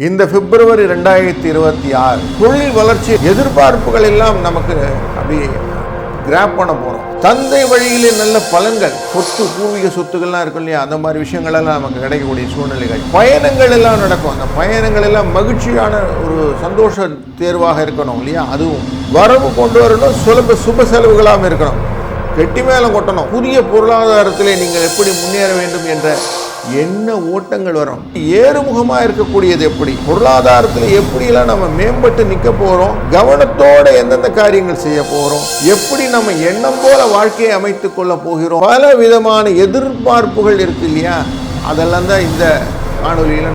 இந்த பிப்ரவரி 2026 தொழில் வளர்ச்சி எதிர்பார்ப்புகள் எல்லாம் நமக்கு அப்படி கிராப் பண்ண போறோம். தந்தை வழியிலே நல்ல பலன்கள், சொத்து பூர்வீக சொத்துக்கள்லாம் இருக்கும் இல்லையா, அந்த மாதிரி விஷயங்கள் எல்லாம் நமக்கு கிடைக்கக்கூடிய சூழ்நிலைகள், பயணங்கள் எல்லாம் நடக்கும். அந்த பயணங்கள் எல்லாம் மகிழ்ச்சியான ஒரு சந்தோஷ தேர்வாக இருக்கணும் இல்லையா, அதுவும் வரவு கொண்டு வரணும், சுப செலவுகளாக இருக்கணும், கெட்டி மேலம் கொட்டணும். புதிய பொருளாதாரத்திலே நீங்கள் எப்படி முன்னேற வேண்டும் என்ற என்ன ஓட்டங்கள் வரும். ஏறுமுகமாக இருக்கக்கூடியது எப்படி, பொருளாதாரத்தில் எப்படிலாம் நம்ம மேம்பட்டு நிற்க போகிறோம், கவனத்தோட எந்தெந்த காரியங்கள் செய்ய போகிறோம், எப்படி நம்ம எண்ணம் போல வாழ்க்கையை அமைத்துக் கொள்ள போகிறோம், பல விதமான எதிர்பார்ப்புகள் இருக்கு இல்லையா, அதெல்லாம் தான் இந்த காணொலியில்.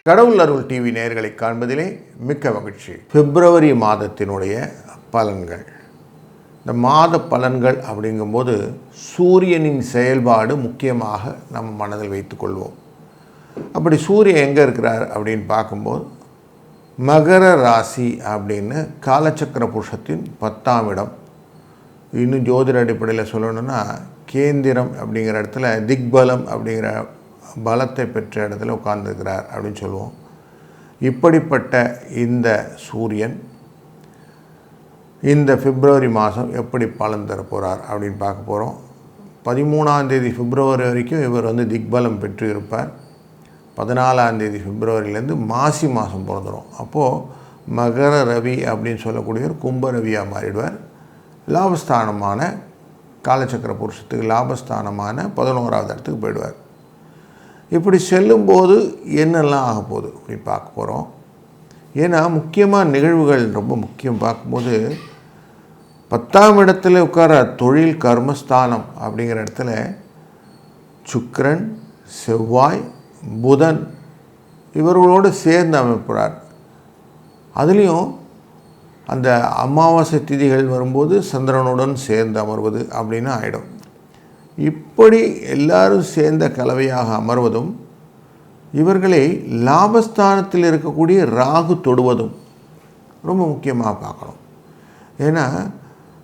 கடவுள் அருள் டிவி நேயர்களை காண்பதிலே மிக்க மகிழ்ச்சி. பிப்ரவரி மாதத்தினுடைய பலன்கள். இந்த மாத பலன்கள் அப்படிங்கும்போது சூரியனின் செயல்பாடு முக்கியமாக நம்ம மனதில் வைத்துக்கொள்வோம். அப்படி சூரியன் எங்கே இருக்கிறார் அப்படின்னு பார்க்கும்போது மகர ராசி அப்படின்னு காலச்சக்கர புருஷத்தின் 10ஆம் இடம். இன்னும் ஜோதிட அடிப்படையில் சொல்லணும்னா கேந்திரம் அப்படிங்கிற இடத்துல திக்பலம் அப்படிங்கிற பலத்தை பெற்ற இடத்துல உட்கார்ந்துருக்கிறார் அப்படின்னு சொல்லுவோம். இப்படிப்பட்ட இந்த சூரியன் இந்த பிப்ரவரி மாதம் எப்படி பலன் தர போகிறார் அப்படின்னு பார்க்க போகிறோம். 13ஆம் தேதி பிப்ரவரி வரைக்கும் இவர் திக்பலம் பெற்று இருப்பார். 14ஆம் தேதி பிப்ரவரியிலேருந்து மாசி மாதம் பிறந்துடும். அப்போது மகர ரவி அப்படின்னு சொல்லக்கூடியவர் கும்ப ரவியாக மாறிடுவார். லாபஸ்தானமான காலச்சக்கர புருஷத்துக்கு லாபஸ்தானமான 11ஆவது இடத்துக்கு போயிடுவார். இப்படி செல்லும்போது என்னெல்லாம் ஆக போகுது அப்படின்னு பார்க்க போகிறோம். ஏன்னா முக்கியமான நிகழ்வுகள் ரொம்ப முக்கியம். பார்க்கும்போது 10ஆம் இடத்துல உட்கார தொழில் கர்மஸ்தானம் அப்படிங்கிற இடத்துல சுக்கிரன், செவ்வாய், புதன் இவர்களோடு சேர்ந்து அமைப்புறார். அதுலேயும் அந்த அமாவாசை திதிகள் வரும்போது சந்திரனுடன் சேர்ந்து அமர்வது அப்படின்னு ஆகிடும். இப்படி எல்லாரும் சேர்ந்த கலவையாக அமர்வதும் இவர்களை லாபஸ்தானத்தில் இருக்கக்கூடிய ராகு தொடுவதும் ரொம்ப முக்கியமாக பார்க்கணும். ஏன்னா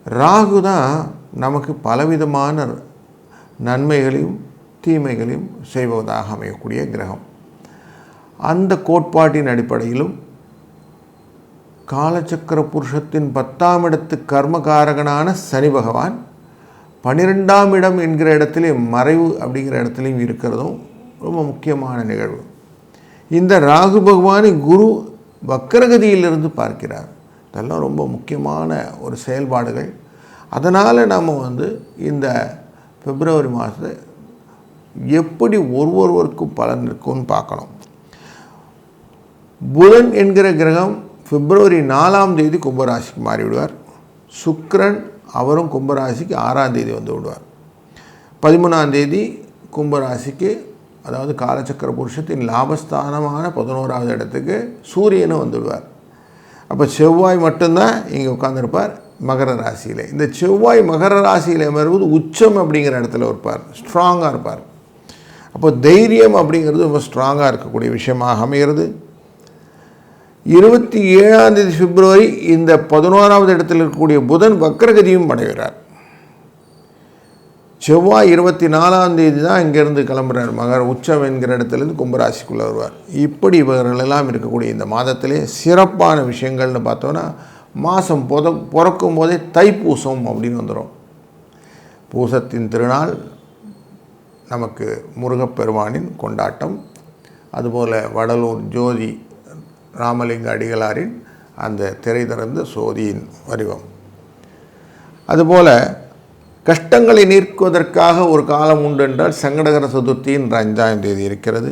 ராகு தான் நமக்கு பலவிதமான நன்மைகளையும் தீமைகளையும் செய்வதாக அமையக்கூடிய கிரகம். அந்த கோட்பாட்டின் அடிப்படையிலும் காலச்சக்கர புருஷத்தின் 10ஆம் இடத்து கர்மகாரகனான சனி பகவான் 12ஆம் இடம் என்கிற இடத்துல மறைவு அப்படிங்கிற இடத்துலையும் இருக்கிறதும் ரொம்ப முக்கியமான நிகழ்வு. இந்த ராகு பகவானை குரு வக்கரகதியிலிருந்து பார்க்கிறார். இதெல்லாம் ரொம்ப முக்கியமான ஒரு செயல்பாடுகள். அதனால் நம்ம இந்த பிப்ரவரி மாதத்தை எப்படி ஒருவருக்கும் பலன் இருக்குன்னு பார்க்கணும். புதன் என்கிற கிரகம் பிப்ரவரி 4ஆம் தேதி கும்பராசிக்கு மாறிவிடுவார். சுக்கிரன் அவரும் கும்பராசிக்கு 6ஆம் தேதி விடுவார். 13ஆம் தேதி கும்பராசிக்கு, அதாவது காலச்சக்கர புருஷத்தின் லாபஸ்தானமான 11ஆவது இடத்துக்கு சூரியனும் வந்துடுவார். அப்போ செவ்வாய் மட்டும்தான் இங்கே உட்கார்ந்துருப்பார் மகர ராசியில். இந்த செவ்வாய் மகர ராசியில் அமர்வது உச்சம் அப்படிங்கிற இடத்துல இருப்பார், ஸ்ட்ராங்காக இருப்பார். அப்போ தைரியம் அப்படிங்கிறது ரொம்ப ஸ்ட்ராங்காக இருக்கக்கூடிய விஷயமாக அமைகிறது. 27ஆம் தேதி பிப்ரவரி இந்த 11ஆவது இடத்தில் இருக்கக்கூடிய புதன் வக்கரகதியும் அடைகிறார். செவ்வாய் 24ஆம் தேதி தான் இங்கேருந்து கிளம்புறார், மகர உச்சம் என்கிற இடத்துலேருந்து கும்பராசிக்குள்ளே வருவார். இப்படி இவர்களெல்லாம் இருக்கக்கூடிய இந்த மாதத்திலே சிறப்பான விஷயங்கள்னு பார்த்தோன்னா, மாதம் பிறக்கும் போதே தைப்பூசம் அப்படின்னு வந்துடும். பூசத்தின் திருநாள் நமக்கு முருகப்பெருமானின் கொண்டாட்டம். அதுபோல் வடலூர் ஜோதி ராமலிங்க அடிகளாரின் அந்த திரை திறந்த சோதியின் வடிவம். அதுபோல் கஷ்டங்களை நீக்குவதற்காக ஒரு காலம் உண்டு என்றால் சங்கடகர சதுர்த்தியின் 5ஆம் தேதி இருக்கிறது.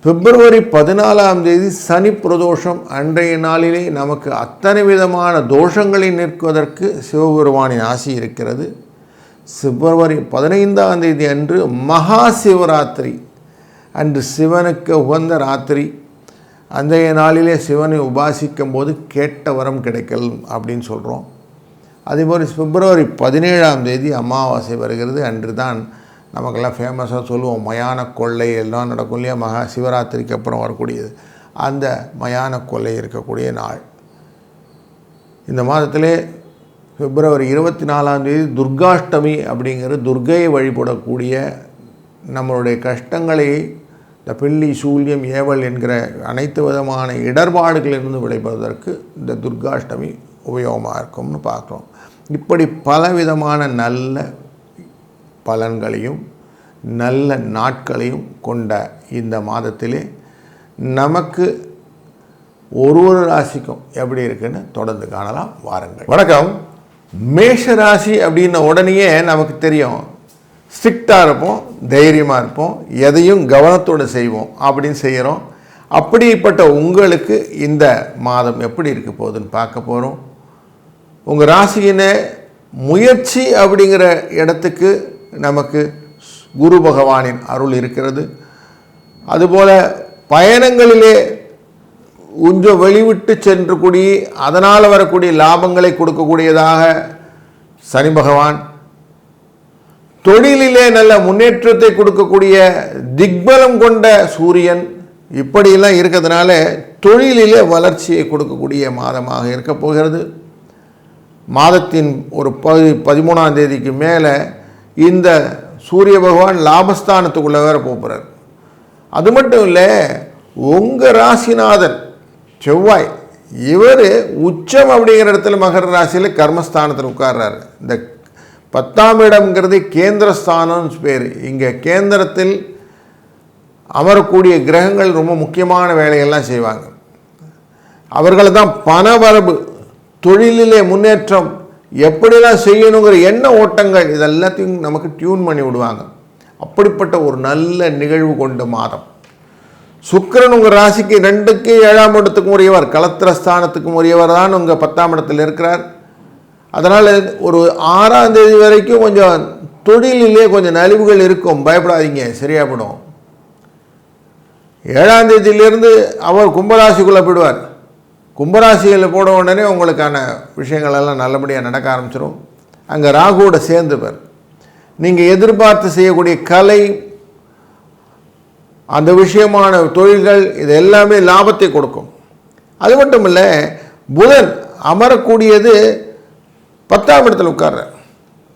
பிப்ரவரி 14ஆம் தேதி சனி பிரதோஷம். அன்றைய நாளிலே நமக்கு அத்தனை விதமான தோஷங்களை நீக்குவதற்கு சிவபெருமானின் ஆசி இருக்கிறது. பிப்ரவரி 15ஆம் தேதி அன்று மகா சிவராத்திரி அன்று சிவனுக்கு உகந்த ராத்திரி. அன்றைய நாளிலே சிவனை உபாசிக்கும் போது கேட்ட வரம் கிடைக்கல் அப்படின்னு சொல்கிறோம். அதேபோல் பிப்ரவரி 17ஆம் தேதி அமாவாசை வருகிறது. அன்று தான் நமக்கெல்லாம் ஃபேமஸாக சொல்லுவோம் மயான கொள்ளை எல்லாம் நடக்கும் இல்லையா, மகா சிவராத்திரிக்கு அப்புறம் வரக்கூடியது. அந்த மயான கொள்ளை இருக்கக்கூடிய நாள். இந்த மாதத்திலே பிப்ரவரி 24 துர்காஷ்டமி அப்படிங்கிற துர்கையை வழிபடக்கூடிய நம்மளுடைய கஷ்டங்களை இந்த பில்லி சூல்யம் ஏவல் என்கிற அனைத்து விதமான இடர்பாடுகளிலிருந்து விளைவதற்கு இந்த துர்காஷ்டமி உபயோகமாக இருக்கும்னு பார்க்குறோம். இப்படி பலவிதமான நல்ல பலன்களையும் நல்ல நாட்களையும் கொண்ட இந்த மாதத்திலே நமக்கு ஒரு ராசிக்கும் எப்படி இருக்குன்னு தொடர்ந்து காணலாம். வாருங்கள். வணக்கம். மேஷ ராசி அப்படின்ன உடனேயே நமக்கு தெரியும், ஸ்ட்ரிக்டாக இருப்போம், தைரியமாக இருப்போம், எதையும் கவனத்தோடு செய்வோம் அப்படின்னு செய்கிறோம். அப்படிப்பட்ட உங்களுக்கு இந்த மாதம் எப்படி இருக்க போகுதுன்னு பார்க்க போகிறோம். உங்கள் ராசியின முயற்சி அப்படிங்கிற இடத்துக்கு நமக்கு குரு பகவானின் அருள் இருக்கிறது. அதுபோல் பயணங்களிலே கொஞ்சம் வெளிவிட்டு சென்று கூடி அதனால் வரக்கூடிய லாபங்களை கொடுக்கக்கூடியதாக சனி பகவான், தொழிலிலே நல்ல முன்னேற்றத்தை கொடுக்கக்கூடிய திக்பலம் கொண்ட சூரியன், இப்படியெல்லாம் இருக்கிறதுனால தொழிலிலே வளர்ச்சியை கொடுக்கக்கூடிய மாதமாக இருக்க போகிறது. மாதத்தின் ஒரு 13ஆம் தேதிக்கு மேலே இந்த சூரிய பகவான் லாபஸ்தானத்துக்குள்ளே வேற போகிறார். அது மட்டும் இல்லை, உங்கள் ராசிநாதன் செவ்வாய் இவர் உச்சம் அப்படிங்கிற இடத்துல மகர ராசியில் கர்மஸ்தானத்தில் உட்கார்றாரு. இந்த 10ஆம் இடம்ங்கிறது கேந்திரஸ்தானம்னு பேர். இங்கே கேந்திரத்தில் அமரக்கூடிய கிரகங்கள் ரொம்ப முக்கியமான வேலைகள்லாம் செய்வாங்க. அவர்கள் தான் பணவரவு, தொழிலிலே முன்னேற்றம், எப்படிலாம் செய்யணுங்கிற எண்ண ஓட்டங்கள் இதெல்லாத்தையும் நமக்கு டியூன் பண்ணி விடுவாங்க. அப்படிப்பட்ட ஒரு நல்ல நிகழ்வு கொண்ட மாதம். சுக்கிரன் உங்கள் ராசிக்கு 2க்கு 7ஆம் இடத்துக்கும் உரியவர், கலத்திரஸ்தானத்துக்கும் உரியவர் தான் உங்கள் 10ஆம் இடத்தில் இருக்கிறார். அதனால் ஒரு 6ஆம் தேதி வரைக்கும் கொஞ்சம் தொழிலிலே கொஞ்சம் நலிவுகள் இருக்கும், பயப்படாதீங்க, சரியாகப்படும். 7ஆம் தேதியிலிருந்து அவர் கும்பராசிக்குள்ளே போயிடுவார். கும்பராசியில் போட உடனே உங்களுக்கான விஷயங்கள் எல்லாம் நல்லபடியாக நடக்க ஆரம்பிச்சிடும். அங்கே ராகுவோட சேர்ந்துப்பார். நீங்கள் எதிர்பார்த்து செய்யக்கூடிய கலை, அந்த விஷயமான தொழில்கள், இது எல்லாமே லாபத்தை கொடுக்கும். அது மட்டும் இல்லை, புதன் அமரக்கூடியது 10ஆம் இடத்தில் உட்கார்றார்.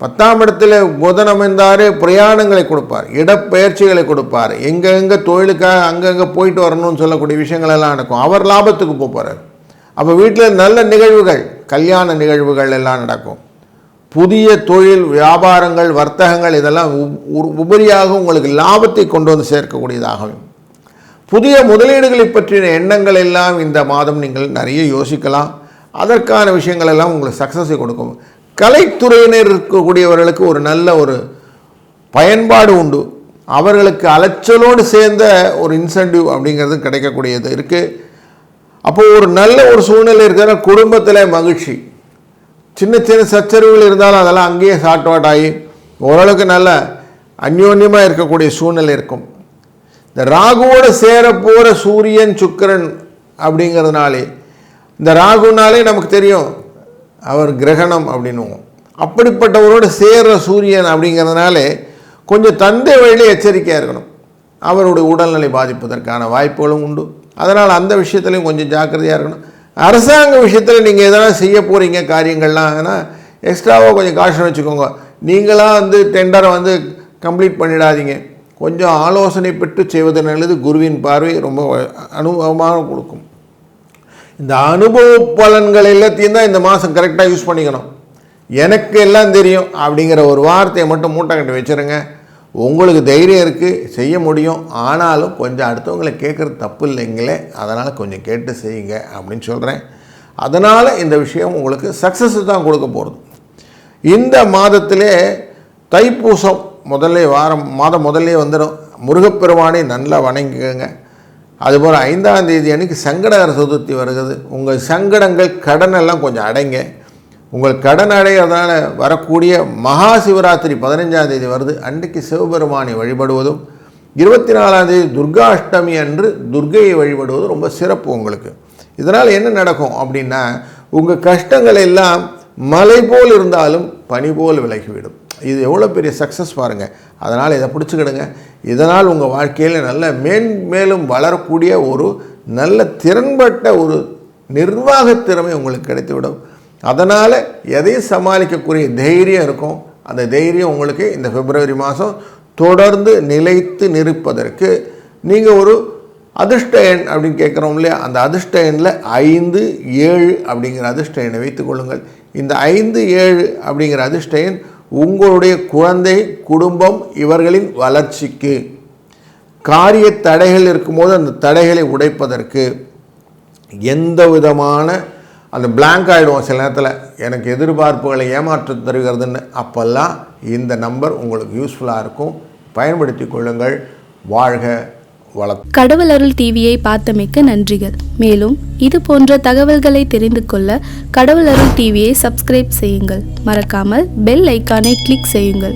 10ஆம் இடத்துல புதன் அமைந்தார், பிரயாணங்களை கொடுப்பார், இடப்பெயர்ச்சிகளை கொடுப்பார், எங்கெங்கே தொழிலுக்காக அங்கங்கே போயிட்டு வரணும்னு சொல்லக்கூடிய விஷயங்கள் எல்லாம் நடக்கும். அவர் லாபத்துக்கு போகிறார். அப்போ வீட்டில் நல்ல நிகழ்வுகள், கல்யாண நிகழ்வுகள் எல்லாம் நடக்கும். புதிய தொழில் வியாபாரங்கள், வர்த்தகங்கள் இதெல்லாம் உபரியாக உங்களுக்கு லாபத்தை கொண்டு வந்து சேர்க்கக்கூடியதாகும். புதிய முதலீடுகளை பற்றின எண்ணங்கள் எல்லாம் இந்த மாதம் நீங்கள் நிறைய யோசிக்கலாம். அதற்கான விஷயங்கள் எல்லாம் உங்களுக்கு சக்ஸஸை கொடுக்கும். கலைத்துறையினர் இருக்கக்கூடியவர்களுக்கு ஒரு நல்ல ஒரு பயன்பாடு உண்டு. அவர்களுக்கு அலைச்சலோடு சேர்ந்த ஒரு இன்சென்டிவ் அப்படிங்கிறது கிடைக்கக்கூடியது இருக்குது. அப்போது ஒரு நல்ல ஒரு சூழ்நிலை இருக்கிற குடும்பத்தில் மகிழ்ச்சி. சின்ன சின்ன சச்சரவுகள் இருந்தாலும் அதெல்லாம் அங்கேயே சாட் அவுட் ஆகி ஓரளவுக்கு நல்ல அந்யோன்யமாக இருக்கக்கூடிய சூழ்நிலை இருக்கும். இந்த ராகுவோடு சேரப்போகிற சூரியன் சுக்கிரன் அப்படிங்கிறதுனாலே, இந்த ராகுனாலே நமக்கு தெரியும் அவர் கிரகணம் அப்படின்னுவோம். அப்படிப்பட்டவரோடு சேர்ற சூரியன் அப்படிங்கிறதுனாலே கொஞ்சம் தந்தை வழியில் எச்சரிக்கையாக இருக்கணும். அவருடைய உடல்நிலை பாதிப்பதற்கான வாய்ப்புகளும் உண்டு. அதனால் அந்த விஷயத்துலையும் கொஞ்சம் ஜாக்கிரதையாக இருக்கணும். அரசாங்க விஷயத்தில் நீங்கள் எதனா செய்ய போகிறீங்க காரியங்கள்லாம், ஆனால் எக்ஸ்ட்ராவாக கொஞ்சம் காஷன் வச்சுக்கோங்க. நீங்களாக டெண்டரை கம்ப்ளீட் பண்ணிடாதீங்க. கொஞ்சம் ஆலோசனை பெற்று செய்வது நல்லது. குருவின் பார்வை ரொம்ப அனுபவமாக கொடுக்கும். இந்த அனுபவ பலன்கள் எல்லாத்தையும் தான் இந்த மாதம் கரெக்டாக யூஸ் பண்ணிக்கணும். எனக்கு எல்லாம் தெரியும் அப்படிங்கிற ஒரு வார்த்தையை மட்டும் மூட்டை கட்டி வச்சுருங்க. உங்களுக்கு தைரியம் இருக்குது, செய்ய முடியும். ஆனாலும் கொஞ்சம் அடுத்தவங்களை கேட்குறது தப்பு இல்லைங்களே, அதனால் கொஞ்சம் கேட்டு செய்யுங்க அப்படின்னு சொல்கிறேன். அதனால் இந்த விஷயம் உங்களுக்கு சக்ஸஸ் தான் கொடுக்க போகிறது. இந்த மாதத்திலே தைப்பூசம் மாதம் முதல்லே வந்துடும். முருகப்பெருமானை நல்லா வணங்கிக்கோங்க. அதுபோல் 5ஆம் தேதி அன்றைக்கி சங்கடகர சதுர்த்தி வருகிறது. உங்கள் சங்கடங்கள் கடனெல்லாம் கொஞ்சம் அடைங்க. உங்கள் கடன் அடைகிறதுனால வரக்கூடிய மகா சிவராத்திரி 15ஆம் தேதி வருது. அன்றைக்கு சிவபெருமானை வழிபடுவதும் 24ஆம் தேதி துர்காஷ்டமி அன்று துர்கையை வழிபடுவதும் ரொம்ப சிறப்பு உங்களுக்கு. இதனால் என்ன நடக்கும் அப்படின்னா, உங்கள் கஷ்டங்கள் எல்லாம் மலை போல் இருந்தாலும் பனி போல் விலகிவிடும். இது எவ்வளோ பெரிய சக்ஸஸ் பாருங்கள். அதனால் இதை பிடிச்சிக்கிடுங்க. இதனால் உங்கள் வாழ்க்கையில் நல்ல மேலும் வளரக்கூடிய ஒரு நல்ல திறன்பட்ட ஒரு நிர்வாகத் திறமை உங்களுக்கு கிடைத்துவிடும். அதனால் எதையும் சமாளிக்கக்கூடிய தைரியம் இருக்கும். அந்த தைரியம் உங்களுக்கு இந்த பிப்ரவரி மாதம் தொடர்ந்து நிலைத்து நிற்பதற்கு நீங்கள் ஒரு அதிர்ஷ்ட எண் அப்படின்னு கேட்குறோம் இல்லையா, அந்த அதிர்ஷ்ட எண்ணில் 5, 7 அப்படிங்கிற அதிர்ஷ்ட எண்ணை வைத்துக்கொள்ளுங்கள். இந்த 5, 7 அப்படிங்கிற அதிர்ஷ்ட எண் உங்களுடைய குழந்தை, குடும்பம் இவர்களின் வளர்ச்சிக்கு, காரிய தடைகள் இருக்கும்போது அந்த தடைகளை உடைப்பதற்கு, எந்த விதமான அந்த பிளாங்க் ஆகிடுவோம் சில நேரத்தில், எனக்கு எதிர்பார்ப்புகளை ஏமாற்ற தருகிறதுன்னு, அப்போல்லாம் இந்த நம்பர் உங்களுக்கு யூஸ்ஃபுல்லாக இருக்கும். பயன்படுத்தி கொள்ளுங்கள். வாழ்க வளர்த்து. கடவுள் அருள் டிவியை பார்த்தமைக்கு நன்றிகள். மேலும் இது போன்ற தகவல்களை தெரிந்து கொள்ள கடவுள் அருள் டிவியை சப்ஸ்கிரைப் செய்யுங்கள். மறக்காமல் பெல் ஐக்கானை கிளிக் செய்யுங்கள்.